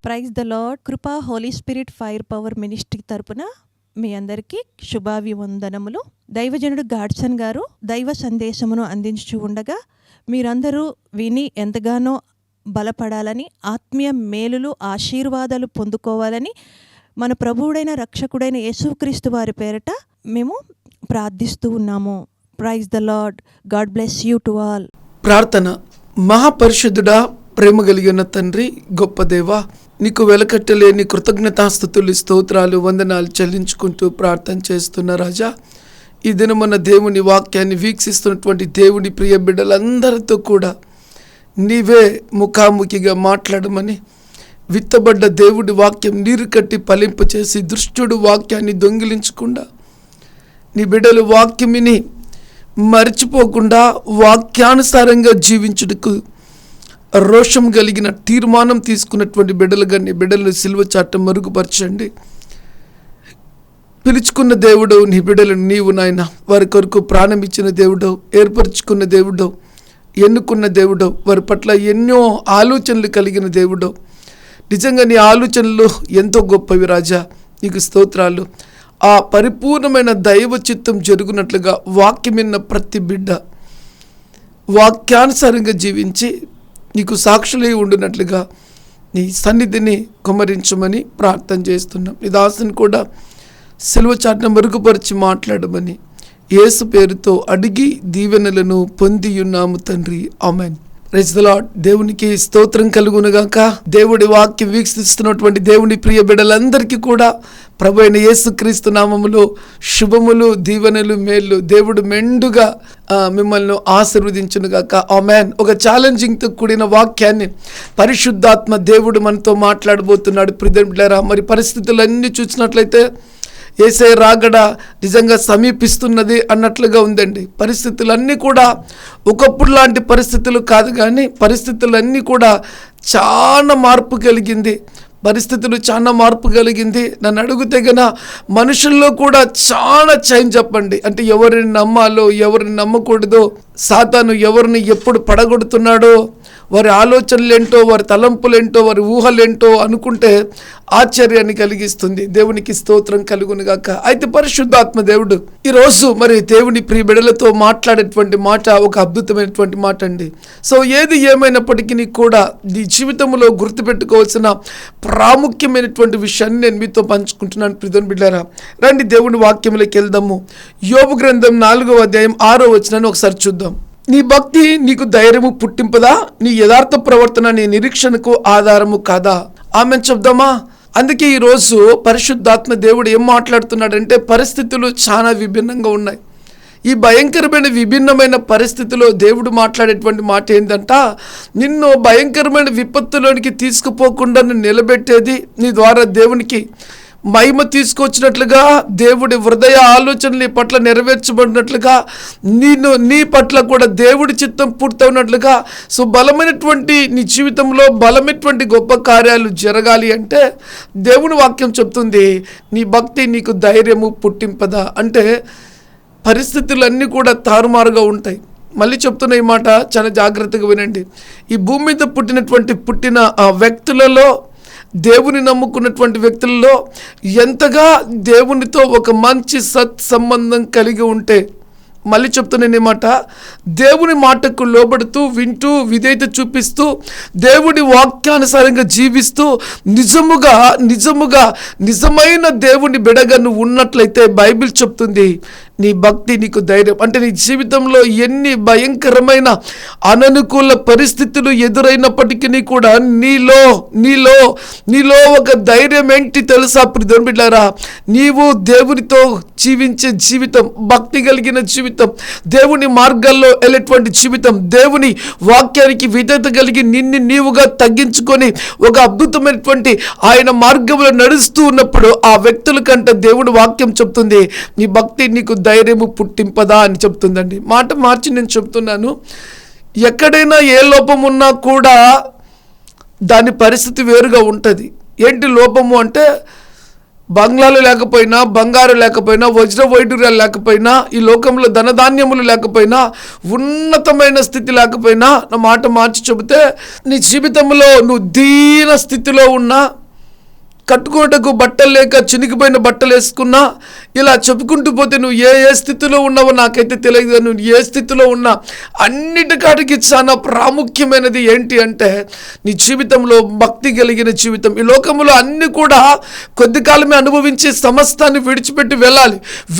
Praise the Lord. Krupa Holy Spirit fire power ministry తరపున మీ అందరికీ శుభాభివందనములు. దైవజనుడు గాడ్సన్ గారు దైవ సందేశమును అందించుచూ ఉండగా మీరందరూ విని ఎంతగానో బలపడాలని, ఆత్మీయ మేలులు ఆశీర్వాదాలు పొందుకోవాలని మన ప్రభువుడైన రక్షకుడైన యేసుక్రీస్తు వారి పేరట మేము ప్రార్థిస్తూ ఉన్నాము. Praise the lord. God bless you to all. ప్రార్థన. మహాపరిశుద్ధుడా, ప్రేమ కలిగిన తండ్రి, గొప్ప దేవ, నీకు వెలకట్టలేని కృతజ్ఞతాస్తుతులు, స్తోత్రాలు, వందనాలు చెల్లించుకుంటూ ప్రార్థన చేస్తున్న రాజా, ఈ దినమన్న దేవుని వాక్యాన్ని వీక్షిస్తున్నటువంటి దేవుని ప్రియ బిడ్డలందరితో కూడా నీవే ముఖాముఖిగా మాట్లాడమని, విత్తబడ్డ దేవుడి వాక్యం నీరు కట్టి ఫలింప చేసి దుష్టుడు వాక్యాన్ని దొంగిలించకుండా నీ బిడ్డలు వాక్యమిని మరిచిపోకుండా వాక్యానుసారంగా జీవించుటకు రోషం కలిగిన తీర్మానం తీసుకున్నటువంటి బిడ్డలుగా నీ బిడ్డలను సిలువ చాట మరుగుపరచండి. పిలుచుకున్న దేవుడవు నీ బిడ్డలను నీవు నాయన, వారి కొరకు ప్రాణం ఇచ్చిన దేవుడవు, ఏర్పరచుకున్న దేవుడవు, ఎన్నుకున్న దేవుడవు, వారి పట్ల ఎన్నో ఆలోచనలు కలిగిన దేవుడవు. నిజంగా నీ ఆలోచనలు ఎంతో గొప్పవి రాజా, నీకు స్తోత్రాలు. ఆ పరిపూర్ణమైన దైవ చిత్తం జరుగునట్లుగా వాక్యమిన్న ప్రతి బిడ్డ వాక్యానుసారంగా జీవించి నీకు సాక్షులై ఉండినట్లుగా నీ సన్నిధిని కుమ్మరించమని ప్రార్థన చేస్తున్నాం. నీ దాసుని కూడా సిలువ చాటున మెరుగుపరిచి మాట్లాడమని యేసు పేరుతో అడిగి దీవెనలను పొందియున్నాము తండ్రి. ఆమెన్. Praise the lord. దేవునికి స్తోత్రం కలుగునుగాక. దేవుడి వాక్యం వీక్షిస్తున్నటువంటి దేవుని ప్రియ బిడ్డలందరికీ కూడా ప్రభు అయిన యేసుక్రీస్తు నామములో శుభములు, దీవెనలు, మేళ్ళు దేవుడు మెండుగా మిమ్మల్ని ఆశీర్వదించునుగాక. ఆమెన్. ఒక ఛాలెంజింగ్తో కూడిన వాక్యాన్ని పరిశుద్ధాత్మ దేవుడు మనతో మాట్లాడబోతున్నాడు. ప్రియ బిడ్డలారా, మరి పరిస్థితులన్నీ చూసినట్లయితే యేసయ్య రాకడ నిజంగా సమీపిస్తున్నది అన్నట్లుగా ఉందండి. పరిస్థితులన్నీ కూడా ఒకప్పుడు లాంటి పరిస్థితులు కాదు, కానీ పరిస్థితులన్నీ కూడా చాలా మార్పు కలిగింది. నన్ను అడిగితే గన మనుషుల్లో కూడా చాలా చేంజ్ చెప్పండి. అంటే ఎవరిని నమ్మాలో ఎవరిని నమ్మకూడదో, సాతాను ఎవరిని ఎప్పుడు పడగొడుతున్నాడో, వారి ఆలోచనలేంటో, వారి తలంపులేంటో, వారి ఊహలేంటో అనుకుంటే ఆశ్చర్యాన్ని కలిగిస్తుంది. దేవునికి స్తోత్రం కలుగునుగాక. అయితే పరిశుద్ధాత్మ దేవుడు ఈరోజు మరి దేవుని ప్రియ బిడ్డలతో మాట్లాడేటువంటి మాట ఒక అద్భుతమైనటువంటి మాట అండి. సో ఏది ఏమైనప్పటికీ కూడా నీ జీవితంలో గుర్తుపెట్టుకోవాల్సిన ప్రాముఖ్యమైనటువంటి విషయాన్ని నేను మీతో పంచుకుంటున్నాను. ప్రియ బిడ్డలారా, రండి దేవుని వాక్యంలోకి వెళ్దాము. యోబు గ్రంథం 4వ అధ్యాయం 6వ వచనాన్ని ఒకసారి చూద్దాం. నీ భక్తి నీకు ధైర్యము పుట్టింపదా? నీ యథార్థ ప్రవర్తన నీ నిరీక్షణకు ఆధారము కాదా? ఆమెను చెప్దామా? అందుకే ఈరోజు పరిశుద్ధాత్మ దేవుడు ఏం మాట్లాడుతున్నాడంటే, పరిస్థితులు చాలా విభిన్నంగా ఉన్నాయి. ఈ భయంకరమైన విభిన్నమైన పరిస్థితిలో దేవుడు మాట్లాడేటువంటి మాట ఏంటంట, నిన్ను భయంకరమైన విపత్తులోనికి తీసుకుపోకుండా నిలబెట్టేది, నీ ద్వారా దేవునికి మహిమ తీసుకొచ్చినట్లుగా, దేవుడి హృదయ ఆలోచనలు నీ పట్ల నెరవేర్చబడినట్లుగా, నీ పట్ల కూడా దేవుడి చిత్తం పూర్తవునట్లుగా, సో బలమైనటువంటి నీ జీవితంలో బలమైనటువంటి గొప్ప కార్యాలు జరగాలి అంటే దేవుని వాక్యం చెప్తుంది, నీ భక్తి నీకు ధైర్యము పుట్టింపదా. అంటే పరిస్థితులన్నీ కూడా తారుమారుగా ఉంటాయి. మళ్ళీ చెప్తున్న ఈ మాట చాలా జాగ్రత్తగా వినండి. ఈ భూమి మీద పుట్టిన ఆ వ్యక్తులలో, దేవుని నమ్ముకున్నటువంటి వ్యక్తుల్లో ఎంతగా దేవునితో ఒక మంచి సత్సంబంధం కలిగి ఉంటే, మళ్ళీ చెప్తున్నాను మాట, దేవుని మాటకు లోబడుతూ వింటూ విధేయత చూపిస్తూ దేవుడి వాక్యానుసారంగా జీవిస్తూ నిజమైన దేవుని బిడగా నువ్వు ఉన్నట్లయితే బైబిల్ చెప్తుంది నీ భక్తి నీకు ధైర్యం. అంటే నీ జీవితంలో ఎన్ని భయంకరమైన అననుకూల పరిస్థితులు ఎదురైనప్పటికీ కూడా నీలో ఒక ధైర్యం ఏంటి తెలుసా ప్రియ బిడ్డలారా? నీవు దేవునితో జీవించే జీవితం, భక్తి కలిగిన జీవితం, దేవుని మార్గాల్లో వెళ్ళేటువంటి జీవితం, దేవుని వాక్యానికి విధేయత కలిగి నిన్ను నీవుగా తగ్గించుకొని ఒక అద్భుతమైనటువంటి ఆయన మార్గంలో నడుస్తూ ఉన్నప్పుడు ఆ వ్యక్తుల కంటే దేవుని వాక్యం చెప్తుంది నీ భక్తి నీకు ధైర్యము పుట్టింపదా అని చెప్తుందండి. మాట మార్చి నేను చెప్తున్నాను, ఎక్కడైనా ఏ లోపం ఉన్నా కూడా దాని పరిస్థితి వేరుగా ఉంటుంది. ఏంటి లోపము అంటే, బంగ్లాలు లేకపోయినా, బంగారు లేకపోయినా, వజ్ర వైడూర్యాలు లేకపోయినా, ఈ లోకంలో ధనధాన్యములు లేకపోయినా, ఉన్నతమైన స్థితి లేకపోయినా, నా మాట మార్చి చెబితే నీ జీవితంలో నువ్వు దీన స్థితిలో ఉన్నా, కట్టుకోటకు బట్టలు లేక చినిగిపోయిన బట్టలు వేసుకున్నా, ఇలా చెప్పుకుంటూ పోతే నువ్వు ఏ స్థితిలో ఉన్నావో నాకైతే తెలియదు. నువ్వు ఏ స్థితిలో ఉన్నా అన్నిటికాటికి చాలా ప్రాముఖ్యమైనది ఏంటి అంటే నీ జీవితంలో భక్తి కలిగిన జీవితం. ఈ లోకంలో అన్ని కూడా కొద్ది కాలమే అనుభవించి సమస్తాన్ని విడిచిపెట్టి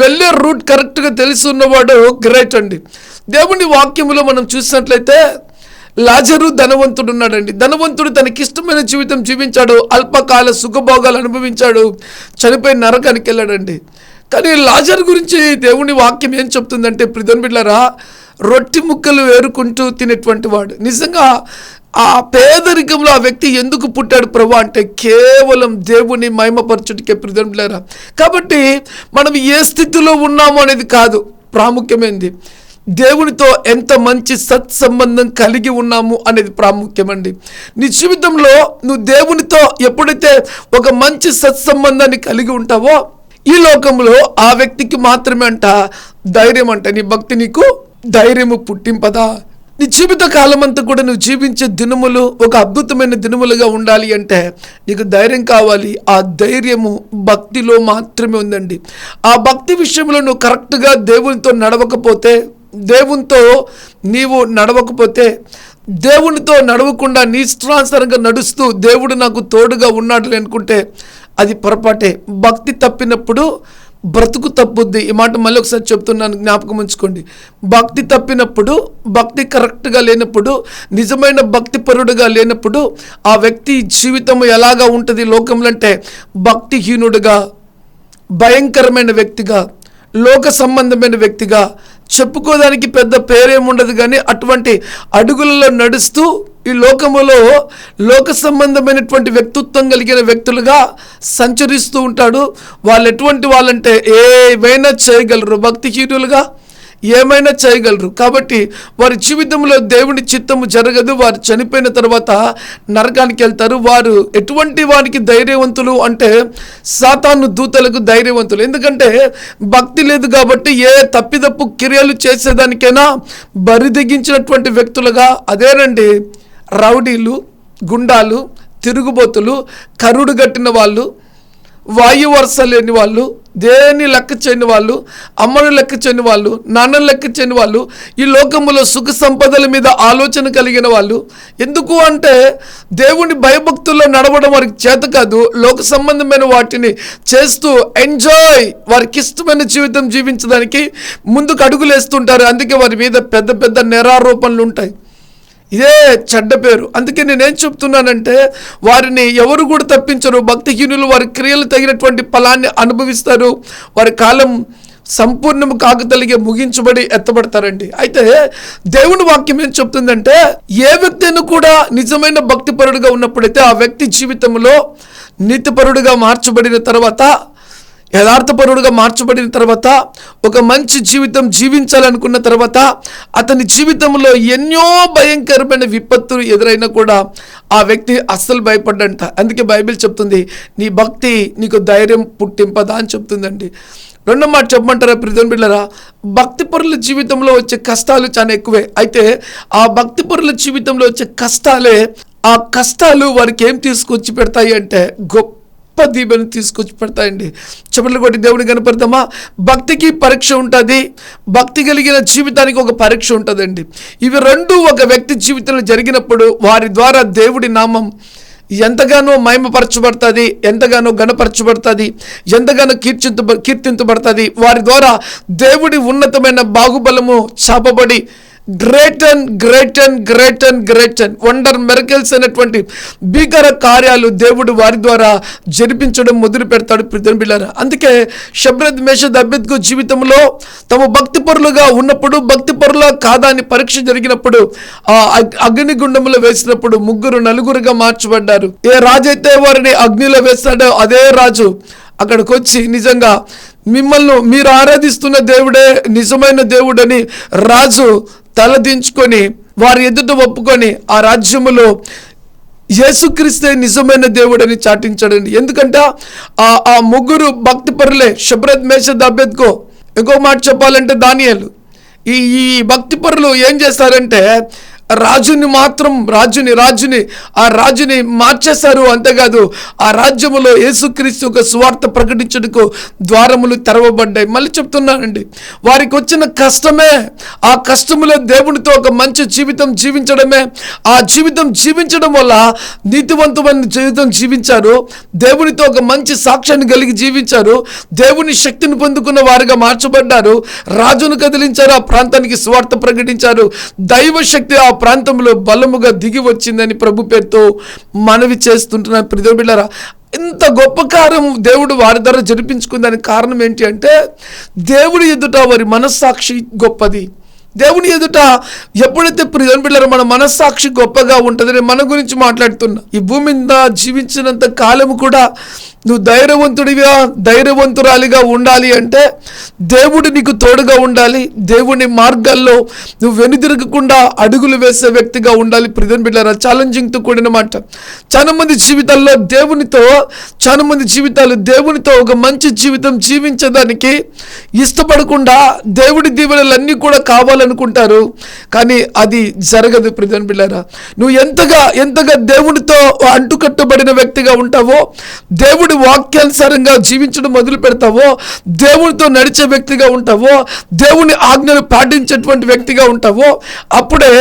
వెళ్ళే రూట్ కరెక్ట్గా తెలిసి ఉన్నవాడు గ్రేట్ అండి. దేవుని వాక్యములో మనం చూసినట్లయితే లాజరు ధనవంతుడు ఉన్నాడండి. ధనవంతుడు తనకిష్టమైన జీవితం జీవించాడు, అల్పకాల సుఖభోగాలు అనుభవించాడు, చనిపోయి నరకానికి వెళ్ళాడండి. కానీ లాజరు గురించి దేవుని వాక్యం ఏం చెప్తుందంటే, ప్రియమైన బిడ్డలారా, రొట్టె ముక్కలు ఏరుకుంటూ తినేటువంటి వాడు. నిజంగా ఆ పేదరికంలో ఆ వ్యక్తి ఎందుకు పుట్టాడు ప్రభు అంటే కేవలం దేవుని మహిమపరచుటకే. ప్రియమైన బిడ్డలారా, కాబట్టి మనం ఏ స్థితిలో ఉన్నామో అనేది కాదు ప్రాముఖ్యమైనది, దేవునితో ఎంత మంచి సత్సంబంధం కలిగి ఉన్నాము అనేది ప్రాముఖ్యమండి. నీ జీవితంలో నువ్వు దేవునితో ఎప్పుడైతే ఒక మంచి సత్సంబంధాన్ని కలిగి ఉంటావో ఈ లోకంలో ఆ వ్యక్తికి మాత్రమే అంట ధైర్యం అంట. నీ భక్తి నీకు ధైర్యము పుట్టింపదా? నీ జీవిత కాలం అంతా కూడా నువ్వు జీవించే దినములు ఒక అద్భుతమైన దినములుగా ఉండాలి అంటే నీకు ధైర్యం కావాలి. ఆ ధైర్యము భక్తిలో మాత్రమే ఉందండి. ఆ భక్తి విషయంలో నువ్వు కరెక్ట్గా దేవునితో నడవకపోతే, దేవునితో నీవు నడవకపోతే, దేవునితో నడవకుండా నీ ఇష్టానుసారంగా నడుస్తూ దేవుడు నాకు తోడుగా ఉన్నాడు అనుకుంటే అది పొరపాటే. భక్తి తప్పినప్పుడు బ్రతుకు తప్పుద్ది. ఈ మాట మళ్ళీ ఒకసారి చెప్తున్నాను, జ్ఞాపకం ఉంచుకోండి. భక్తి తప్పినప్పుడు, భక్తి కరెక్ట్గా లేనప్పుడు, నిజమైన భక్తి పరుడుగా లేనప్పుడు ఆ వ్యక్తి జీవితం ఎలాగా ఉంటుంది లోకంలో అంటే భక్తిహీనుడుగా, భయంకరమైన వ్యక్తిగా, లోక సంబంధమైన వ్యక్తిగా, చెప్పుకోవడానికి పెద్ద పేరేముండదు కానీ అటువంటి అడుగులలో నడుస్తూ ఈ లోకములో లోక సంబంధమైనటువంటి వ్యక్తిత్వం కలిగిన వ్యక్తులుగా సంచరిస్తూ ఉంటాడు. వాళ్ళు ఎటువంటి వాళ్ళంటే ఏమైనా చేయగలరు, భక్తిహీనులుగా ఏమైనా చేయగలరు. కాబట్టి వారి జీవితంలో దేవుని చిత్తము జరగదు. వారు చనిపోయిన తర్వాత నరకానికి వెళ్తారు. వారు ఎటువంటి వారికి ధైర్యవంతులు అంటే సాతాను దూతలకు ధైర్యవంతులు. ఎందుకంటే భక్తి లేదు కాబట్టి ఏ తప్పిదప్పు క్రియలు చేసేదానికైనా బరిదెగించినటువంటి వ్యక్తులుగా. అదేనండి రౌడీలు, గుండాలు, తిరుగుబోతులు, కరుడు గట్టిన వాళ్ళు, వాయు వరుస లేని వాళ్ళు, దేని లెక్క చేయని వాళ్ళు, అమ్మను లెక్క చేయని వాళ్ళు, నాన్నను లెక్క చేయని వాళ్ళు, ఈ లోకములో సుఖ సంపదల మీద ఆలోచన కలిగిన వాళ్ళు. ఎందుకు అంటే దేవుని భయభక్తుల్లో నడవడం వారికి చేత కాదు. లోక సంబంధమైన వాటిని చేస్తూ ఎంజాయ్, వారికి ఇష్టమైన జీవితం జీవించడానికి ముందుకు అడుగులేస్తుంటారు. అందుకే వారి మీద పెద్ద పెద్ద నేరారోపణలు ఉంటాయి. ఇదే చెడ్డ పేరు. అందుకే నేనేం చెప్తున్నానంటే వారిని ఎవరు కూడా తప్పించరు. భక్తిహీనులు వారి క్రియలు తగినటువంటి ఫలాన్ని అనుభవిస్తారు. వారి కాలం సంపూర్ణము కాకతలిగే ముగించబడి ఎత్తబడతారండి. అయితే దేవుని వాక్యం ఏం చెప్తుందంటే ఏ వ్యక్తిని కూడా నిజమైన భక్తిపరుడుగా ఉన్నప్పుడైతే ఆ వ్యక్తి జీవితంలో నీతిపరుడుగా మార్చబడిన తర్వాత, యథార్థపరుడుగా మార్చబడిన తర్వాత, ఒక మంచి జీవితం జీవించాలనుకున్న తర్వాత అతని జీవితంలో ఎన్నో భయంకరమైన విపత్తులు ఎదురైనా కూడా ఆ వ్యక్తి అస్సలు భయపడ్డంట. అందుకే బైబిల్ చెప్తుంది నీ భక్తి నీకు ధైర్యం పుట్టింపదా అని చెప్తుందండి. రెండో మాట చెప్పమంటారా ప్రియమైన బిడ్డలారా, భక్తి పరుల జీవితంలో వచ్చే కష్టాలు చాలా ఎక్కువే. అయితే ఆ భక్తి పరుల జీవితంలో వచ్చే కష్టాలే, ఆ కష్టాలు వారికి ఏం తీసుకొచ్చి పెడతాయి అంటే గొప్ప దీవెన తీసుకొచ్చి పెడతాయండి. చెప్పులు కొట్టి దేవుని కనపడతామా? భక్తికి పరీక్ష ఉంటుంది, భక్తి కలిగిన జీవితానికి ఒక పరీక్ష ఉంటుందండి. ఇవి రెండు ఒక వ్యక్తి జీవితంలో జరిగినప్పుడు వారి ద్వారా దేవుడి నామం ఎంతగానో మహిమపరచబడుతుంది, ఎంతగానో గణపరచబడుతుంది, ఎంతగానో కీర్తించబడుతుంది. వారి ద్వారా దేవుడి ఉన్నతమైన బాహుబలము చాపబడి గ్రేట్ అండ్ వండర్ మెరకల్స్ అనేటువంటి భీకర కార్యాలు దేవుడు వారి ద్వారా జరిపించడం మొదలు పెడతాడు ప్రియమైన బిడ్డలారా. అందుకే షబ్రద్ మేషద్ అబేద్గో జీవితంలో తమ భక్తిపరులుగా ఉన్నప్పుడు, భక్తిపరుల కాదా అని పరీక్ష జరిగినప్పుడు, ఆ అగ్నిగుండంలో వేసినప్పుడు నలుగురుగా మార్చబడ్డారు. ఏ రాజు అయితే వారిని అగ్నిలో వేస్తాడో అదే రాజు అక్కడికి వచ్చి నిజంగా మిమ్మల్ని మీరు ఆరాధిస్తున్న దేవుడే నిజమైన దేవుడని రాజు తలదించుకొని వారి ఎదుట ఒప్పుకొని ఆ రాజ్యములో యేసుక్రీస్తే నిజమైన దేవుడని చాటించాడండి. ఎందుకంటే ఆ ముగ్గురు భక్తి పరులే, షబ్రద్, మేషద్, అబేద్గో, ఇంకో మాట చెప్పాలంటే దానియేలు, ఈ భక్తి పరులు ఏం చేస్తారంటే రాజుని ఆ రాజుని మార్చేశారు. అంతేకాదు ఆ రాజ్యములో యేసుక్రీస్తు ఒక సువార్త ప్రకటించుటకు ద్వారములు తెరవబడ్డాయి. మళ్ళీ చెప్తున్నానండి, వారికి వచ్చిన కష్టమే, ఆ కష్టములో దేవునితో ఒక మంచి జీవితం జీవించడమే. ఆ జీవితం జీవించడం వల్ల నీతివంతమైన జీవితం జీవించారు, దేవునితో ఒక మంచి సాక్ష్యాన్ని కలిగి జీవించారు, దేవుని శక్తిని పొందుకున్న వారిగా మార్చబడ్డారు, రాజును కదిలించారు, ఆ ప్రాంతానికి సువార్త ప్రకటించారు, దైవ శక్తి ఆ ప్రాంతంలో బలముగా దిగి వచ్చిందని ప్రభు పేరుతో మనవి చేస్తుంటున్న ప్రియ బిడ్డలారా, ఇంత గొప్ప కార్యం దేవుడు వారి ద్వారా జరిపించుకుందానికి కారణం ఏంటి అంటే దేవుడి ఎదుట వారి మనస్సాక్షి గొప్పది. దేవుని ఎదుట ఎప్పుడైతే ప్రియ బిడ్డలారా మన మనస్సాక్షి గొప్పగా ఉంటుందని మన గురించి మాట్లాడుతున్నా. ఈ భూమి మీద జీవించినంత కాలము కూడా నువ్వు ధైర్యవంతురాలిగా ఉండాలి అంటే దేవుడు నీకు తోడుగా ఉండాలి, దేవుని మార్గాల్లో నువ్వు వెనుదిరగకుండా అడుగులు వేసే వ్యక్తిగా ఉండాలి. ప్రియ బిడ్డలారా, ఛాలెంజింగ్తో కూడిన మాట. చాలా మంది జీవితాలు దేవునితో ఒక మంచి జీవితం జీవించడానికి ఇష్టపడకుండా దేవుడి దీవెనలన్నీ కూడా కావాలనుకుంటారు, కానీ అది జరగదు. ప్రియ బిడ్డలారా, నువ్వు ఎంతగా దేవునితో అంటుకట్టబడిన వ్యక్తిగా ఉంటావో, దేవుడి వాక్యానుసారంగా జీవించడం మొదలు పెడతావో, దేవునితో నడిచే వ్యక్తిగా ఉంటావో, దేవుని ఆజ్ఞలు పాటించేటువంటి వ్యక్తిగా ఉంటావో, అప్పుడే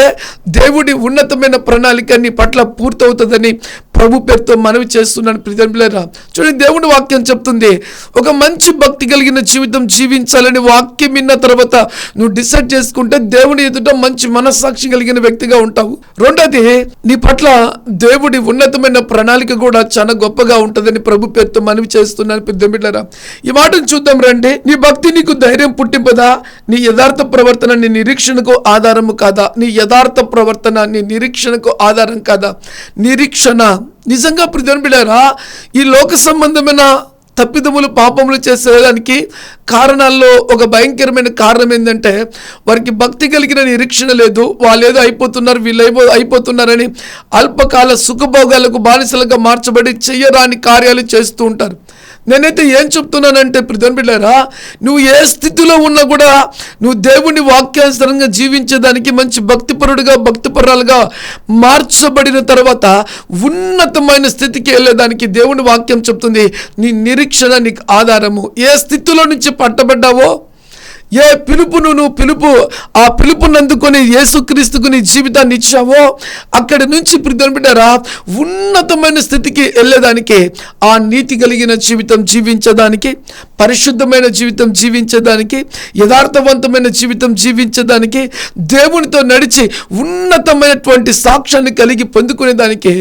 దేవుడి ఉన్నతమైన ప్రణాళిక నీ పట్ల పూర్తవుతుందని ప్రభు పేరుతో మనవి చేస్తున్నాను. ప్రియ బిడ్డలారా, చూడండి, దేవుని వాక్యం చెప్తుంది, ఒక మంచి భక్తి కలిగిన జీవితం జీవించాలని వాక్యం విన్న తర్వాత నువ్వు డిసైడ్ చేసుకుంటే దేవుని ఎదుట మంచి మనస్సాక్షి కలిగిన వ్యక్తిగా ఉంటావు. రెండోది, నీ పట్ల దేవుడి ఉన్నతమైన ప్రణాళిక కూడా చాలా గొప్పగా ఉంటుందని ప్రభు పేరుతో మనవి చేస్తున్నాను. ప్రియ బిడ్డలారా, ఈ మాటను చూద్దాం రండి. నీ భక్తి నీకు ధైర్యం పుట్టింపదా? నీ యథార్థ ప్రవర్తన నీ నిరీక్షణకు ఆధారము కాదా? నీ యథార్థ ప్రవర్తన నీ నిరీక్షణకు ఆధారం కాదా? నిరీక్షణ నిజంగా ప్రియ బిడ్డలారా, ఈ లోక సంబంధమైన తప్పిదములు పాపములు చేసేదానికి కారణాల్లో ఒక భయంకరమైన కారణం ఏంటంటే వారికి భక్తి కలిగిన నిరీక్షణ లేదు. వాళ్ళు ఏదో అయిపోతున్నారు, వీళ్ళు అయిపోతున్నారని అల్పకాల సుఖభోగాలకు బానిసలుగా మార్చబడి చెయ్యరాని కార్యాలు చేస్తూ ఉంటారు. నేనైతే ఏం చెప్తున్నానంటే ప్రియ బిడ్డలారా, నువ్వు ఏ స్థితిలో ఉన్నా కూడా నువ్వు దేవుని వాక్యానుసారంగా జీవించేదానికి మంచి భక్తిపరులుగా మార్చబడిన తర్వాత ఉన్నతమైన స్థితికి వెళ్ళేదానికి దేవుని వాక్యం చెప్తుంది, నీ నిరీక్షణ నీకు ఆధారము. ఏ స్థితిలో నుంచి పట్టబడ్డావో, ఏ ఆ పిలుపుని అందుకొని యేసుక్రీస్తుకు నీ జీవితాన్ని ఇచ్చావో అక్కడి నుంచి ప్రియ బిడ్డలారా ఉన్నతమైన స్థితికి వెళ్ళేదానికి, ఆ నీతి కలిగిన జీవితం జీవించడానికి, పరిశుద్ధమైన జీవితం జీవించడానికి, యథార్థవంతమైన జీవితం జీవించడానికి, దేవునితో నడిచి ఉన్నతమైనటువంటి సాక్ష్యాన్ని కలిగి పొందుకునేదానికి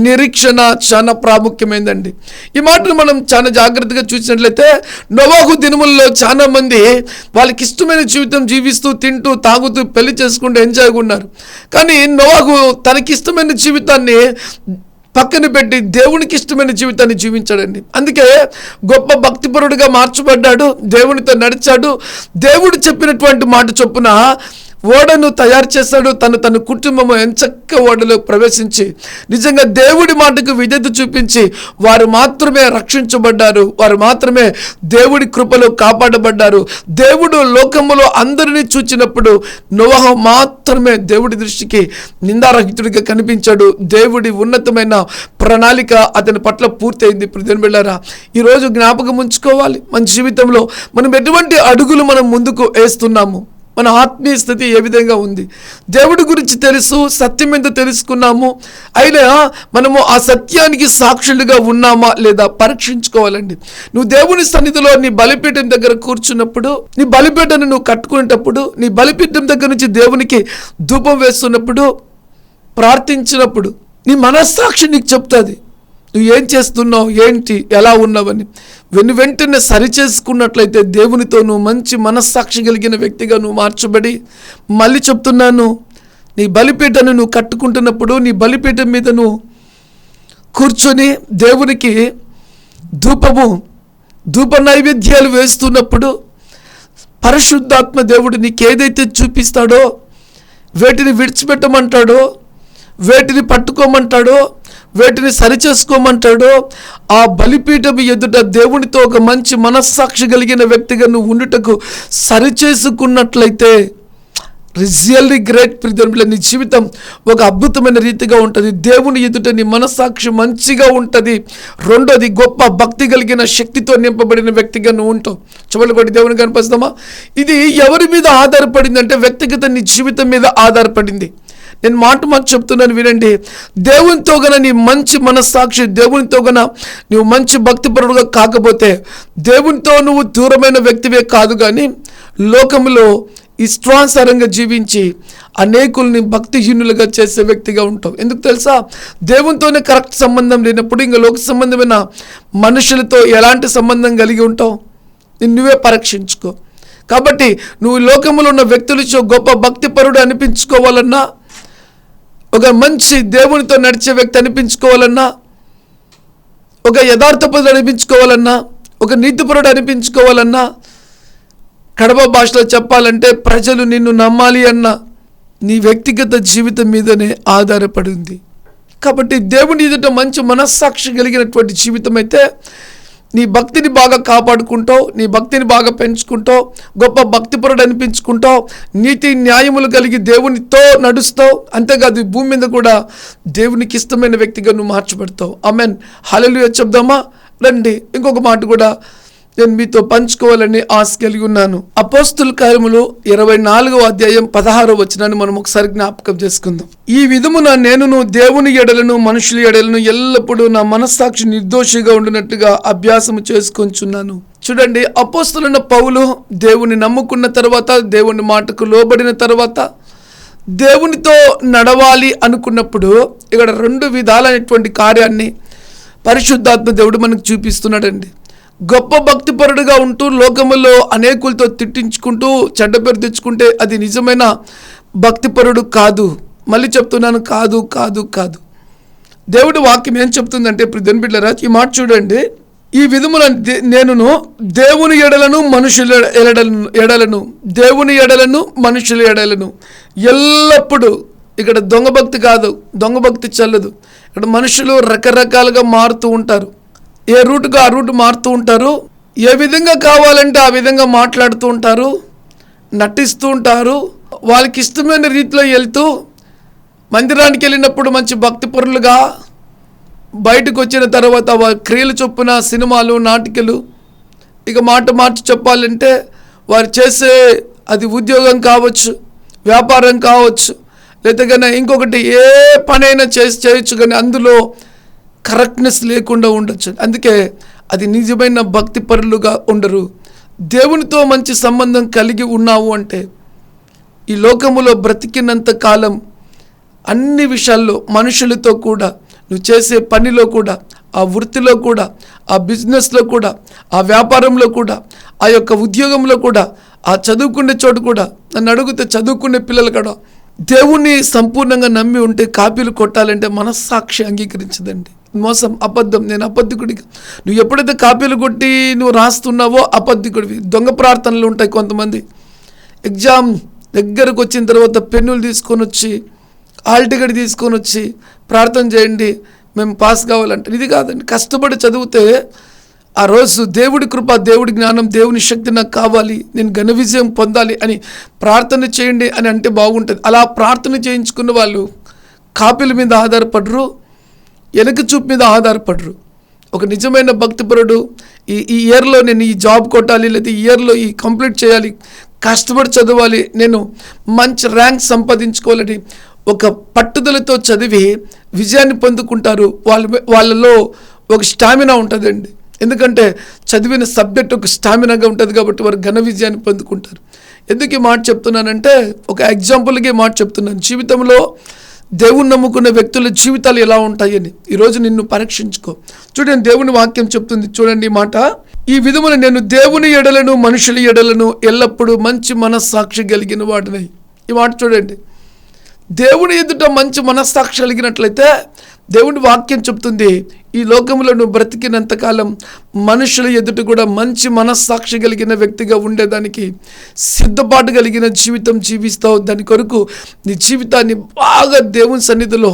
నిరీక్షణ చాలా ప్రాముఖ్యమైందండి. ఈ మాటను మనం చాలా జాగ్రత్తగా చూసినట్లయితే నోవాహు దినములలో చాలా మంది వాళ్ళకి ఇష్టమైన జీవితం జీవిస్తూ, తింటూ, తాగుతూ, పెళ్లి చేసుకుంటూ ఎంజాయ్గా ఉన్నారు. కానీ నోవాహు తనకిష్టమైన జీవితాన్ని పక్కన పెట్టి దేవునికి ఇష్టమైన జీవితాన్ని జీవించాడండి. అందుకే గొప్ప భక్తిపరుడుగా మార్చబడ్డాడు, దేవునితో నడిచాడు, దేవుడు చెప్పినటువంటి మాట చొప్పున ఓడను తయారు చేశాడు. తన కుటుంబము ఎంచక్క ఓడలో ప్రవేశించి నిజంగా దేవుడి మాటకు విధేయత చూపించి వారు మాత్రమే రక్షించబడ్డారు, వారు మాత్రమే దేవుడి కృపలో కాపాడబడ్డారు. దేవుడు లోకములో అందరినీ చూచినప్పుడు నోవహు మాత్రమే దేవుడి దృష్టికి నిందారహితుడిగా కనిపించాడు. దేవుడి ఉన్నతమైన ప్రణాళిక అతని పట్ల పూర్తయింది. ప్రియ బిడ్డలారా, ఈరోజు జ్ఞాపకం ఉంచుకోవాలి, మన జీవితంలో మనం ఎటువంటి అడుగులు మనం ముందుకు వేస్తున్నాము, మన ఆత్మీయ స్థితి ఏ విధంగా ఉంది, దేవుడి గురించి తెలుసు, సత్యం ఏందో తెలుసుకున్నాము, అయినా మనము ఆ సత్యానికి సాక్షులుగా ఉన్నామా లేదా పరీక్షించుకోవాలండి. నువ్వు దేవుని సన్నిధిలో నీ బలిపీఠం దగ్గర కూర్చున్నప్పుడు, నీ బలిపీఠను నువ్వు కట్టుకునేటప్పుడు, నీ బలిపీఠం దగ్గర నుంచి దేవునికి ధూపం వేస్తున్నప్పుడు, ప్రార్థించినప్పుడు నీ మనస్సాక్షి నీకు చెప్తుంది నువ్వు ఏం చేస్తున్నావు, ఏంటి, ఎలా ఉన్నావని. వెంటనే సరిచేసుకున్నట్లయితే దేవునితో నువ్వు మంచి మనస్సాక్షి కలిగిన వ్యక్తిగా నువ్వు మార్చబడి, మళ్ళీ చెప్తున్నాను, నీ బలిపీఠను నువ్వు కట్టుకుంటున్నప్పుడు, నీ బలిపీఠం మీద నువ్వు కూర్చొని దేవునికి ధూప నైవేద్యాలు వేస్తున్నప్పుడు పరిశుద్ధాత్మ దేవుడు నీకు ఏదైతే చూపిస్తాడో, వేటిని విడిచిపెట్టమంటాడో, వేటిని పట్టుకోమంటాడో, వేటిని సరిచేసుకోమంటాడో ఆ బలిపీఠం ఎదుట దేవునితో ఒక మంచి మనస్సాక్షి కలిగిన వ్యక్తిగా నువ్వు ఉండుటకు సరిచేసుకున్నట్లయితే రియల్లీ గ్రేట్ ప్రియులారా, నీ జీవితం ఒక అద్భుతమైన రీతిగా ఉంటుంది. దేవుని ఎదుట నీ మనస్సాక్షి మంచిగా ఉంటుంది. రెండోది, గొప్ప భక్తి కలిగిన శక్తితో నింపబడిన వ్యక్తిగా నువ్వు ఉంటావు. చెవులు కొట్టి దేవుని కనిపిస్తామా? ఇది ఎవరి మీద ఆధారపడింది అంటే వ్యక్తిగత నీ జీవితం మీద ఆధారపడింది. నేను మాట చెప్తున్నాను వినండి. దేవునితో గన నీ మంచి మనస్సాక్షి, దేవునితో గన నువ్వు మంచి భక్తిపరుడుగా కాకపోతే దేవునితో నువ్వు దూరమైన వ్యక్తివే కాదు, కానీ లోకంలో ఇష్టానుసారంగా జీవించి అనేకుల్ని భక్తిహీనులుగా చేసే వ్యక్తిగా ఉంటావు. ఎందుకు తెలుసా? దేవునితోనే కరెక్ట్ సంబంధం లేనప్పుడు ఇంకా లోక సంబంధమైన మనుషులతో ఎలాంటి సంబంధం కలిగి ఉంటావు? నువ్వే పరీక్షించుకో. కాబట్టి నువ్వు లోకంలో ఉన్న వ్యక్తులతో గొప్ప భక్తిపరుడు అనిపించుకోవాలన్నా, ఒక మంచి దేవునితో నడిచే వ్యక్తి అనిపించుకోవాలన్నా, ఒక యథార్థపరుడు అనిపించుకోవాలన్నా, ఒక నీతిపరుడు అనిపించుకోవాలన్నా, కడప భాషలో చెప్పాలంటే ప్రజలు నిన్ను నమ్మాలి అన్న నీ వ్యక్తిగత జీవితం మీదనే ఆధారపడింది. కాబట్టి దేవుని ఎదుట మంచి మనస్సాక్షి కలిగినటువంటి జీవితం అయితే నీ భక్తిని బాగా కాపాడుకుంటావు, నీ భక్తిని బాగా పెంచుకుంటావు, గొప్ప భక్తిపరుడు అనిపించుకుంటావు, నీతి న్యాయములు కలిగి దేవునితో నడుస్తావు. అంతేకాదు భూమి మీద కూడా దేవునికి ఇష్టమైన వ్యక్తిగా నువ్వు మార్చబడతావు. ఆమెన్. హల్లెలూయా చెప్దామా? రండి, ఇంకొక మాట కూడా నేను మీతో పంచుకోవాలని ఆశ కలిగి ఉన్నాను. అపోస్తుల కార్యములు 24వ అధ్యాయం 16వ వచనాన్ని మనం ఒకసారి జ్ఞాపకం చేసుకుందాం. ఈ విధమున నేనును దేవుని ఎడలను మనుషుల ఎడలను ఎల్లప్పుడూ నా మనస్సాక్షి నిర్దోషిగా ఉండినట్టుగా అభ్యాసము చేసుకొంచున్నాను. చూడండి, అపోస్తులైన పౌలు దేవుని నమ్ముకున్న తర్వాత, దేవుని మాటకు లోబడిన తర్వాత, దేవునితో నడవాలి అనుకున్నప్పుడు ఇక్కడ 2 విధాలైనటువంటి కార్యాన్ని పరిశుద్ధాత్మ దేవుడు మనకు చూపిస్తున్నాడండి. గొప్ప భక్తిపరుడుగా ఉంటూ లోకములో అనేకులతో తిట్టించుకుంటూ చెడ్డ పేరు తెచ్చుకుంటే అది నిజమైన భక్తిపరుడు కాదు. మళ్ళీ చెప్తున్నాను, కాదు కాదు కాదు. దేవుడి వాక్యం ఏం చెప్తుందంటే ప్రియమైన బిడ్డలారా, ఈ మాట చూడండి. ఈ విధమున నేనును దేవుని ఎడలను మనుషుల ఎడలను, దేవుని ఎడలను మనుషుల ఎడలను ఎల్లప్పుడూ. ఇక్కడ దొంగ భక్తి కాదు, దొంగ భక్తి చెల్లదు. ఇక్కడ మనుషులు రకరకాలుగా మారుతూ ఉంటారు. ఏ రూటుగా ఆ రూటు మారుతూ ఉంటారు. ఏ విధంగా కావాలంటే ఆ విధంగా మాట్లాడుతూ ఉంటారు, నటిస్తూ ఉంటారు. వాళ్ళకి ఇష్టమైన రీతిలో వెళ్తూ మందిరానికి వెళ్ళినప్పుడు మంచి భక్తిపరులుగా, బయటకు వచ్చిన తర్వాత వారి క్రియలు చొప్పున సినిమాలు, నాటికలు. ఇక మాట మార్చి చెప్పాలంటే వారు చేసే అది ఉద్యోగం కావచ్చు, వ్యాపారం కావచ్చు, లేదా కానీ ఇంకొకటి ఏ పనైనా చేయొచ్చు, కానీ అందులో కరెక్ట్నెస్ లేకుండా ఉండొచ్చు. అందుకే అది నిజమైన భక్తి పరులుగా ఉండరు. దేవునితో మంచి సంబంధం కలిగి ఉన్నావు అంటే ఈ లోకములో బ్రతికినంత కాలం అన్ని విషయాల్లో మనుషులతో కూడా, నువ్వు చేసే పనిలో కూడా, ఆ వృత్తిలో కూడా, ఆ బిజినెస్లో కూడా, ఆ వ్యాపారంలో కూడా, ఆ యొక్క ఉద్యోగంలో కూడా, ఆ చదువుకునే చోటు కూడా. నన్ను అడిగితే చదువుకునే పిల్లలు కూడా దేవుణ్ణి సంపూర్ణంగా నమ్మి ఉంటే కాపీలు కొట్టాలంటే మనస్సాక్షి అంగీకరించదండి. మోసం, అబద్ధం. నేను అబద్ధికుడిగా. నువ్వు ఎప్పుడైతే కాపీలు కొట్టి నువ్వు రాస్తున్నావో అబద్ధికుడివి. దొంగ ప్రార్థనలు ఉంటాయి. కొంతమంది ఎగ్జామ్ దగ్గరకు వచ్చిన తర్వాత పెన్నులు తీసుకొని వచ్చి, హాల్ టికెట్ తీసుకొని వచ్చి ప్రార్థన చేయండి మేము పాస్ కావాలంటే, ఇది కాదండి. కష్టపడి చదివితే ఆ రోజు దేవుడి కృప, దేవుడి జ్ఞానం, దేవుని శక్తి నాకు కావాలి, నేను ఘన విజయం పొందాలి అని ప్రార్థన చేయండి అని అంటే బాగుంటుంది. అలా ప్రార్థన చేయించుకున్న వాళ్ళు కాపీల మీద ఆధారపడరు, వెనక చూపు మీద ఆధారపడరు. ఒక నిజమైన భక్తిపరుడు ఈ ఇయర్లో నేను ఈ జాబ్ కొట్టాలి, లేదా ఈ ఇయర్లో ఈ కంప్లీట్ చేయాలి, కష్టపడి చదవాలి, నేను మంచి ర్యాంక్ సంపాదించుకోవాలని ఒక పట్టుదలతో చదివి విజయాన్ని పొందుకుంటారు. వాళ్ళలో ఒక స్టామినా ఉంటుందండి. ఎందుకంటే చదివిన సబ్జెక్ట్ ఒక స్టామినాగా ఉంటుంది కాబట్టి వారు ఘన విజయాన్ని పొందుకుంటారు. ఎందుకు ఈ మాట చెప్తున్నానంటే ఒక ఎగ్జాంపుల్గా ఈ మాట చెప్తున్నాను. జీవితంలో దేవుని నమ్ముకున్న వ్యక్తుల జీవితాలు ఎలా ఉంటాయని ఈరోజు నిన్ను పరీక్షించుకో. చూడండి, దేవుని వాక్యం చెప్తుంది. చూడండి ఈ మాట. ఈ విధమున నేను దేవుని ఎడలను మనుషుల ఎడలను ఎల్లప్పుడూ మంచి మనస్సాక్షి కలిగిన వాడినై. ఈ మాట చూడండి. దేవుని ఎదుట మంచి మనస్సాక్షి కలిగినట్లయితే దేవుని వాక్యం చెప్తుంది, ఈ లోకంలో నువ్వు బ్రతికినంతకాలం మనుషుల ఎదుట కూడా మంచి మనస్సాక్షి కలిగిన వ్యక్తిగా ఉండేదానికి సిద్ధపాటు కలిగిన జీవితం జీవిస్తావు. దాని కొరకు నీ జీవితాన్ని బాగా దేవుని సన్నిధిలో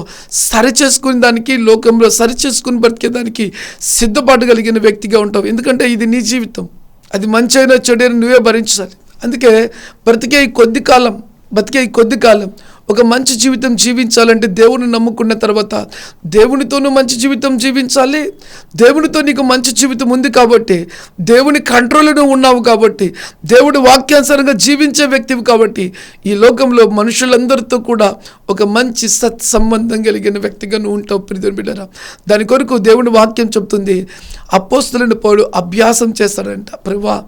సరిచేసుకునే దానికి, లోకంలో సరిచేసుకుని బ్రతికేదానికి సిద్ధపాటు కలిగిన వ్యక్తిగా ఉంటావు. ఎందుకంటే ఇది నీ జీవితం, అది మంచి అయినా చెడైనా నువ్వే భరించాలి. అందుకే బతికే ఈ కొద్ది కాలం ఒక మంచి జీవితం జీవించాలంటే దేవుని నమ్ముకున్న తర్వాత దేవునితోనూ మంచి జీవితం జీవించాలి. దేవునితో నీకు మంచి జీవితం ఉంది కాబట్టి, దేవుని కంట్రోల్లో ఉన్నావు కాబట్టి, దేవుడి వాక్యానుసారంగా జీవించే వ్యక్తివి కాబట్టి, ఈ లోకంలో మనుషులందరితో కూడా ఒక మంచి సత్సంబంధం కలిగిన వ్యక్తిగా నువ్వు ఉంటావు. ప్రియమైన బిడ్డలారా, దాని కొరకు దేవుని వాక్యం చెప్తుంది, అపోస్తలుడైన పౌలు అభ్యాసం చేస్తాడంట. ప్రభువా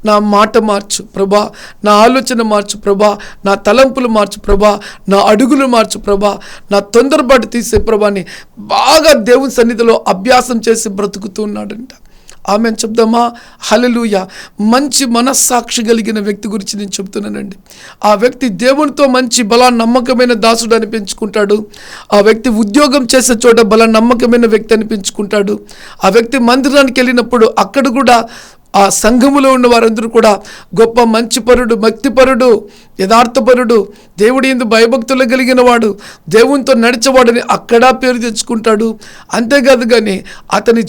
నా మాట మార్చు ప్రభా, నా ఆలోచన మార్చు ప్రభా, నా తలంపులు మార్చు ప్రభా, నా అడుగులు మార్చు ప్రభా, నా తొందరపాటు తీసే ప్రభాని బాగా దేవుని సన్నిధిలో అభ్యాసం చేసి బ్రతుకుతూ ఉన్నాడంట. ఆమెను చెప్దామా? హల్లెలూయా. మంచి మనస్సాక్షి కలిగిన వ్యక్తి గురించి నేను చెప్తున్నానండి. ఆ వ్యక్తి దేవునితో మంచి నమ్మకమైన దాసుడు అనిపించుకుంటాడు. ఆ వ్యక్తి ఉద్యోగం చేసే చోట నమ్మకమైన వ్యక్తి అనిపించుకుంటాడు. ఆ వ్యక్తి మందిరానికి వెళ్ళినప్పుడు అక్కడ కూడా ఆ సంఘములో ఉన్న వారందరూ కూడా గొప్ప మంచిపరుడు, భక్తిపరుడు, యథార్థపరుడు, దేవుడి యందు భయభక్తులు కలిగిన వాడు, దేవునితో నడిచేవాడని అక్కడా పేరు తెచ్చుకుంటాడు. అంతేకాదు కానీ అతని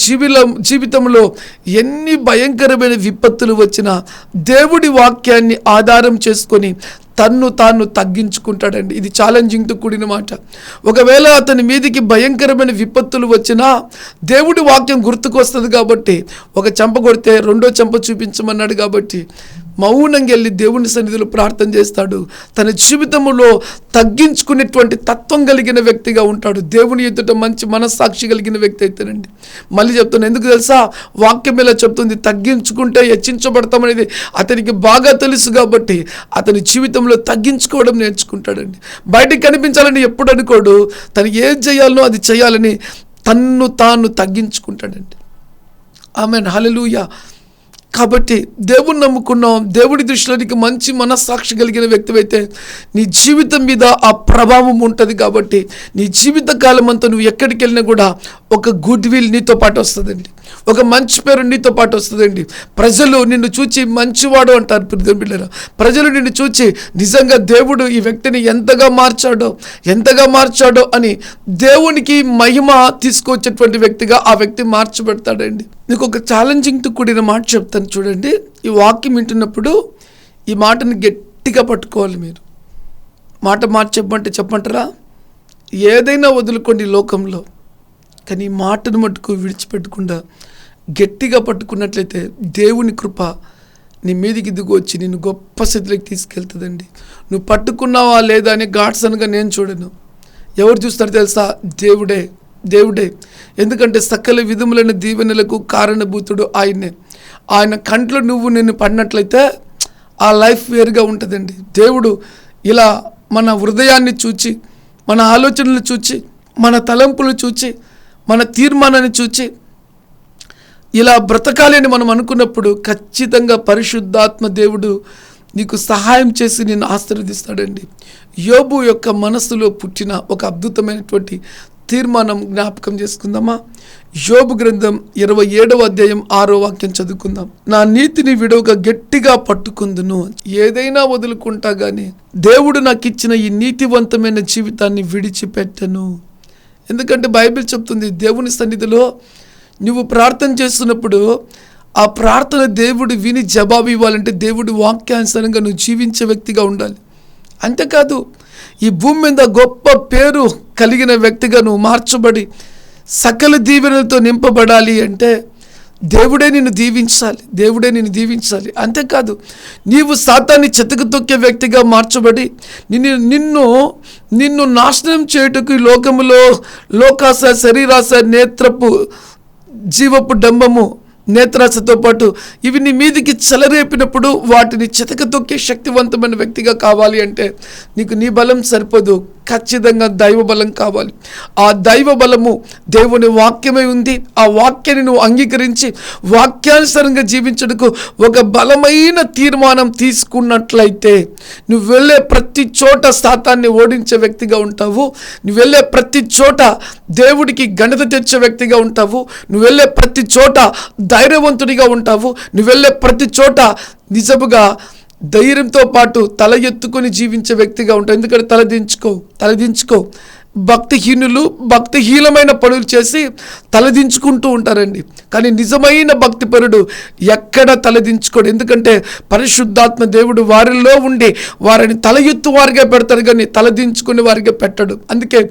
జీవితంలో ఎన్ని భయంకరమైన విపత్తులు వచ్చినా దేవుడి వాక్యాన్ని ఆధారం చేసుకొని తన్ను తాను తగ్గించుకుంటాడండి. ఇది ఛాలెంజింగ్తో కూడిన మాట. ఒకవేళ అతని మీదికి భయంకరమైన విపత్తులు వచ్చినా దేవుడి వాక్యం గుర్తుకొస్తుంది కాబట్టి, ఒక చెంప కొడితే రెండో చెంప చూపించమన్నాడు కాబట్టి మౌనంగా వెళ్ళి దేవుని సన్నిధిలో ప్రార్థన చేస్తాడు. తన జీవితంలో తగ్గించుకునేటువంటి తత్వం కలిగిన వ్యక్తిగా ఉంటాడు. దేవుని ఎదుట మంచి మనస్సాక్షి కలిగిన వ్యక్తి అయితేనండి. మళ్ళీ చెప్తాను, ఎందుకు తెలుసా? వాక్యం ఇలా చెప్తుంది, తగ్గించుకుంటే హెచ్చించబడతామనేది అతనికి బాగా తెలుసు కాబట్టి అతని జీవితంలో తగ్గించుకోవడం నేర్చుకుంటాడండి. బయటికి కనిపించాలని ఎప్పుడు అనుకోడు. తను ఏం చేయాలనో అది చేయాలని తన్ను తాను తగ్గించుకుంటాడండి. ఆమేన్, హల్లెలూయా. కాబట్టి దేవుని నమ్ముకున్నాం, దేవుడి దృష్టిలోనికి మంచి మనస్సాక్షి కలిగిన వ్యక్తివైతే నీ జీవితం మీద ఆ ప్రభావం ఉంటుంది. కాబట్టి నీ జీవిత కాలం అంతా నువ్వు ఎక్కడికి వెళ్ళినా కూడా ఒక గుడ్ విల్ నీతో పాటు వస్తుందండి, ఒక మంచి పేరు నీతో పాటు వస్తుందండి. ప్రజలు నిన్ను చూచి మంచివాడు అంటారు. పిల్లరా, ప్రజలు నిన్ను చూచి నిజంగా దేవుడు ఈ వ్యక్తిని ఎంతగా మార్చాడో అని దేవునికి మహిమ తీసుకొచ్చేటువంటి వ్యక్తిగా ఆ వ్యక్తి మార్చబెడతాడండి. నీకు ఒక ఛాలెంజింగ్తో కూడిన మాట చెప్తాను చూడండి. ఈ వాక్యం వింటున్నప్పుడు ఈ మాటను గట్టిగా పట్టుకోవాలి. మీరు మాట చెప్పమంటారా? ఏదైనా వదులుకోండి లోకంలో, కానీ ఈ మాటను మట్టుకు విడిచిపెట్టకుండా గట్టిగా పట్టుకున్నట్లయితే దేవుని కృప నీ మీదికి దిగొచ్చి నిన్ను గొప్ప స్థితిలోకి తీసుకెళ్తుందండి. నువ్వు పట్టుకున్నావా లేదా అని గాడ్సన్గా నేను చూడను. ఎవరు చూస్తారు తెలుసా? దేవుడే. ఎందుకంటే సకల విధములైన దీవెనలకు కారణభూతుడు ఆయనే. ఆయన కంట్లో నిన్ను పడినట్లయితే ఆ లైఫ్ వేరుగా ఉంటుందండి. దేవుడు ఇలా మన హృదయాన్ని చూచి, మన ఆలోచనలు చూచి, మన తలంపులు చూచి, మన తీర్మానాన్ని చూచి ఇలా బ్రతకాలి అని మనం అనుకున్నప్పుడు ఖచ్చితంగా పరిశుద్ధాత్మ దేవుడు నీకు సహాయం చేసి నిన్ను ఆశీర్వదిస్తాడండి. యోబు యొక్క మనస్సులో పుట్టిన ఒక అద్భుతమైనటువంటి తీర్మానం జ్ఞాపకం చేసుకుందామా? యోబు గ్రంథం 27వ అధ్యాయం 6వ వాక్యం చదువుకుందాం. నా నీతిని విడవగా గట్టిగా పట్టుకుందును, ఏదైనా వదులుకుంటా గానీ దేవుడు నాకు ఇచ్చిన ఈ నీతివంతమైన జీవితాన్ని విడిచిపెట్టను. ఎందుకంటే బైబిల్ చెప్తుంది, దేవుని సన్నిధిలో నువ్వు ప్రార్థన చేస్తున్నప్పుడు ఆ ప్రార్థన దేవుడు విని జవాబు ఇవ్వాలంటే దేవుడి వాక్యానుసారంగా నువ్వు జీవించే వ్యక్తిగా ఉండాలి. అంతేకాదు, ఈ భూమి మీద గొప్ప పేరు కలిగిన వ్యక్తిగా నువ్వు మార్చబడి సకల దీవెనలతో నింపబడాలి అంటే దేవుడే నిన్ను దీవించాలి. అంతేకాదు, నీవు సాతాన్ని చెతకు తొక్కే వ్యక్తిగా మార్చబడి నిన్ను నాశనం చేయుటకు ఈ లోకములో లోకాశ, శరీరాశ, నేత్రపు, జీవపు డంబము, నేత్రాశతో పాటు ఇవి నీ మీదికి చెలరేపినప్పుడు వాటిని చెతక తొక్కే శక్తివంతమైన వ్యక్తిగా కావాలి అంటే నీకు నీ బలం సరిపోదు. ఖచ్చితంగా దైవ బలం కావాలి. ఆ దైవ బలము దేవుని వాక్యమై ఉంది. ఆ వాక్యాన్ని నువ్వు అంగీకరించి వాక్యానుసారంగా జీవించడానికి ఒక బలమైన తీర్మానం తీసుకున్నట్లయితే నువ్వు వెళ్ళే ప్రతి చోట సాతాన్ని ఓడించే వ్యక్తిగా ఉంటావు. నువ్వు వెళ్ళే ప్రతి చోట దేవుడికి ఘనత తెచ్చే వ్యక్తిగా ఉంటావు. నువ్వు వెళ్ళే ప్రతి చోట ధైర్యవంతుడిగా ఉంటావు. నువ్వు వెళ్ళే ప్రతి చోట నిజముగా ధైర్యంతో పాటు తల ఎత్తుకొని జీవించే వ్యక్తిగా ఉంటావు. ఎందుకంటే తలదించుకో. భక్తిహీనులు భక్తిహీనమైన పనులు చేసి తలదించుకుంటూ ఉంటారండి. కానీ నిజమైన భక్తిపరుడు ఎక్కడ తలదించుకోడు. ఎందుకంటే పరిశుద్ధాత్మ దేవుడు వారిలో ఉండి వారిని తల ఎత్తు వారిగా పెడతాడు, కానీ తలదించుకునే వారిగా పెట్టడు. అందుకే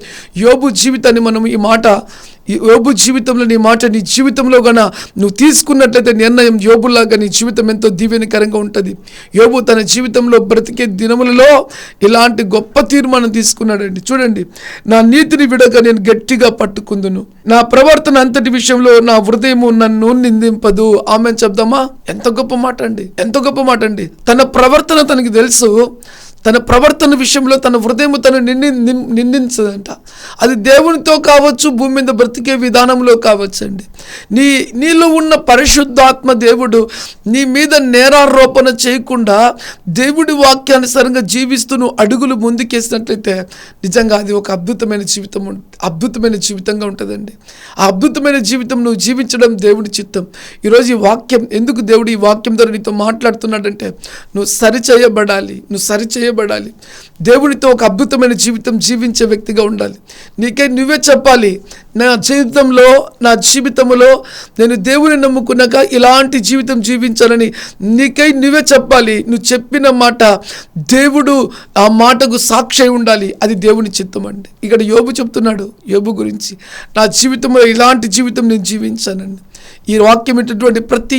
యోబు జీవితాన్ని మనం ఈ యోబు జీవితంలో నీ మాట నీ జీవితంలో గన నువ్వు తీసుకున్నట్లయితే నిర్ణయం యోబులాగా నీ జీవితం ఎంతో దీవెనకరంగా ఉంటుంది. యోబు తన జీవితంలో బ్రతికే దినములలో ఇలాంటి గొప్ప తీర్మానం తీసుకున్నాడండి. చూడండి, నా నీతిని విడక నేను గట్టిగా పట్టుకుందును, నా ప్రవర్తన అంతటి విషయంలో నా హృదయము నన్ను నిందింపదు. ఆమెన్ చెప్దామా? ఎంత గొప్ప మాట అండి. తన ప్రవర్తన తనకి తెలుసు. తన ప్రవర్తన విషయంలో తన హృదయం తను నిందించదంట. అది దేవునితో కావచ్చు, భూమి మీద బ్రతికే విధానంలో కావచ్చు అండి. నీలో ఉన్న పరిశుద్ధాత్మ దేవుడు నీ మీద నేరారోపణ చేయకుండా దేవుడి వాక్యానుసారంగా జీవిస్తూ నువ్వు అడుగులు ముందుకేసినట్లయితే నిజంగా అది ఒక అద్భుతమైన జీవితంగా ఉంటుందండి. ఆ అద్భుతమైన జీవితం నువ్వు జీవించడం దేవుడి చిత్తం. ఈరోజు ఈ వాక్యం ఎందుకు దేవుడు ఈ వాక్యం ద్వారా నీతో మాట్లాడుతున్నాడంటే నువ్వు సరిచేయబడాలి. దేవునితో ఒక అద్భుతమైన జీవితం జీవించే వ్యక్తిగా ఉండాలి. నువ్వే చెప్పాలి, నా జీవితంలో నేను దేవుని నమ్ముకున్నాక ఇలాంటి జీవితం జీవించాలని నువ్వే చెప్పాలి. నువ్వు చెప్పిన మాట దేవుడు ఆ మాటకు సాక్షి ఉండాలి. అది దేవుని చిత్తం అండి. ఇక్కడ యోబు చెప్తున్నాడు యోబు గురించి, నా జీవితంలో ఇలాంటి జీవితం నేను జీవించానండి. ఈ వాక్యం ఇటువంటి ప్రతి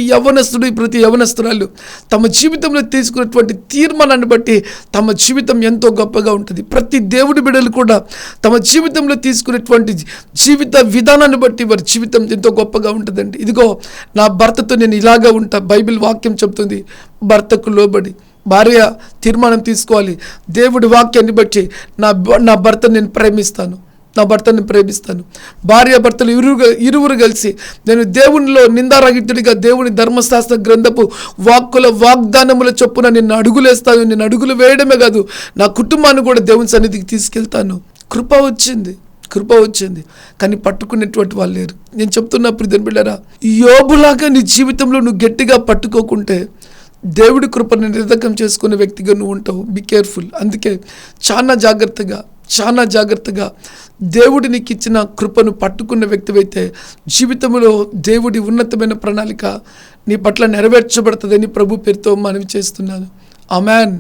యవనస్తురాలు తమ జీవితంలో తీసుకున్నటువంటి తీర్మానాన్ని బట్టి తమ జీవితం ఎంతో గొప్పగా ఉంటుంది. ప్రతి దేవుడి బిడ్డలు కూడా తమ జీవితంలో తీసుకునేటువంటి జీవిత విధానాన్ని బట్టి వారి జీవితం ఎంతో గొప్పగా ఉంటుందండి. ఇదిగో నా భర్తతో నేను ఇలాగా ఉంటా. బైబిల్ వాక్యం చెప్తుంది, భర్తకు లోబడి భార్య తీర్మానం తీసుకోవాలి. దేవుడి వాక్యాన్ని బట్టి నా భర్తను నేను ప్రేమిస్తాను. భార్య భర్తలు ఇరువురు కలిసి నేను దేవునిలో నిందారహితుడిగా దేవుని ధర్మశాస్త్ర గ్రంథపు వాగ్దానముల చొప్పున నిన్ను అడుగులేస్తాను. నేను అడుగులు వేయడమే కాదు, నా కుటుంబాన్ని కూడా దేవుని సన్నిధికి తీసుకెళ్తాను. కృప వచ్చింది కానీ పట్టుకునేటువంటి వాళ్ళు లేరు. నేను చెప్తున్నా ప్రియమైన బిడ్డలారా, యోబులాగా నీ జీవితంలో నువ్వు గట్టిగా పట్టుకోకుంటే దేవుడి కృపను నిర్ధకం చేసుకునే వ్యక్తిగా నువ్వు ఉంటావు. Be careful. అందుకే చాలా జాగ్రత్తగా దేవుడి నీకు ఇచ్చిన కృపను పట్టుకున్న వ్యక్తివైతే జీవితంలో దేవుడి ఉన్నతమైన ప్రణాళిక నీ పట్ల నెరవేర్చబడుతుందని ప్రభు పేరుతో మనవి చేస్తున్నాను. ఆమెన్.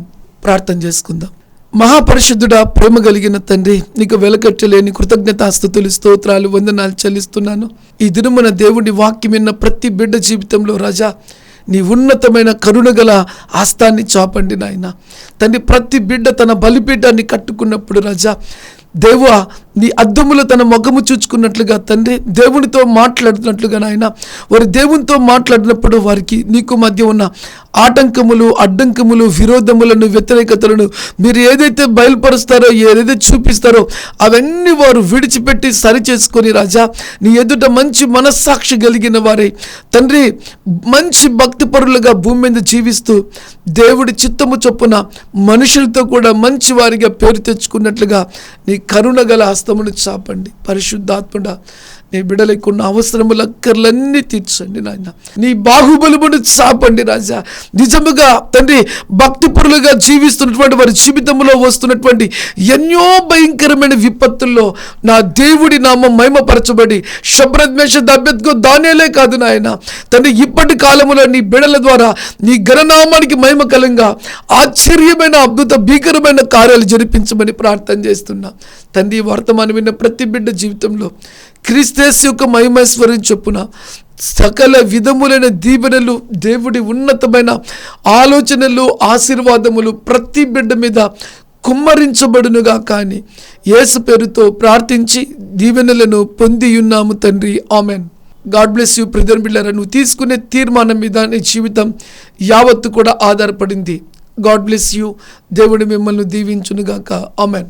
ప్రార్థన చేసుకుందాం. మహాపరిశుద్ధుడా, ప్రేమ కలిగిన తండ్రి, నీకు వెలకట్టలేని కృతజ్ఞతాస్తుతులు స్తోత్రాలు వందనాలు చెల్లిస్తున్నాను. ఈ దినమున దేవుడి వాక్యం విన్న ప్రతి బిడ్డ జీవితంలో రాజా నీ ఉన్నతమైన కరుణగల హస్తాన్ని చాపండి నాయన. తండ్రి, ప్రతి బిడ్డ తన బలిపీఠాన్ని కట్టుకున్నప్పుడు రాజా దేవా నీ అద్దములో తన ముఖము చూచుకున్నట్లుగా తండ్రి దేవునితో మాట్లాడుతున్నట్లుగా నాయన వారి దేవునితో మాట్లాడినప్పుడు వారికి నీకు మధ్య ఉన్న ఆటంకములు, అడ్డంకములు, విరోధములను, వ్యతిరేకతలను మీరు ఏదైతే బయలుపరుస్తారో, ఏదైతే చూపిస్తారో అవన్నీ వారు విడిచిపెట్టి సరి చేసుకొని రాజా నీ ఎదుట మంచి మనస్సాక్షి కలిగిన వారై తండ్రి మంచి భక్తిపరులుగా భూమి మీద జీవిస్తూ దేవుడి చిత్తము చొప్పున మనుషులతో కూడా మంచి వారిగా పేరు తెచ్చుకున్నట్లుగా నీ కరుణ గల హస్తమును చాపండి. పరిశుద్ధాత్ముడా, నీ బిడ్డలకు ఉన్న అవసరముల అక్కర్లన్నీ తీర్చండి నాయన. నీ బాహుబలమును చాపండి రాజా. నిజముగా తండ్రి భక్తిపరులుగా జీవిస్తున్నటువంటి వారి జీవితంలో వస్తున్నటువంటి ఎన్నో భయంకరమైన విపత్తుల్లో నా దేవుడి నామం మహిమపరచబడి శబ్రత్ మేషద్ అబేద్గో దానియేలే కాదు నాయన తండ్రి, ఇప్పటి కాలంలో నీ బిడ్డల ద్వారా నీ ఘననామానికి మహిమ కలంగా ఆశ్చర్యమైన అద్భుత భీకరమైన కార్యాలు జరిపించమని ప్రార్థన చేస్తున్నా తండ్రి. వర్తమానం విన్న ప్రతి బిడ్డ జీవితంలో క్రీస్తు యొక్క మహిమైశ్వర్యం చొప్పున సకల విధములైన దీవెనలు, దేవుడి ఉన్నతమైన ఆలోచనలు, ఆశీర్వాదములు ప్రతి బిడ్డ మీద కుమ్మరించబడునుగా. కానీ యేసు పేరుతో ప్రార్థించి దీవెనలను పొంది ఉన్నాము తండ్రి. ఆమెన్. గాడ్ బ్లెస్ యూ ప్రియమైన బిడ్డలారా. నువ్వు తీసుకునే తీర్మానం మీద నీ జీవితం యావత్తు కూడా ఆధారపడింది. God bless you. దేవుడు మిమ్మల్ని దీవించునుగాక. ఆమెన్.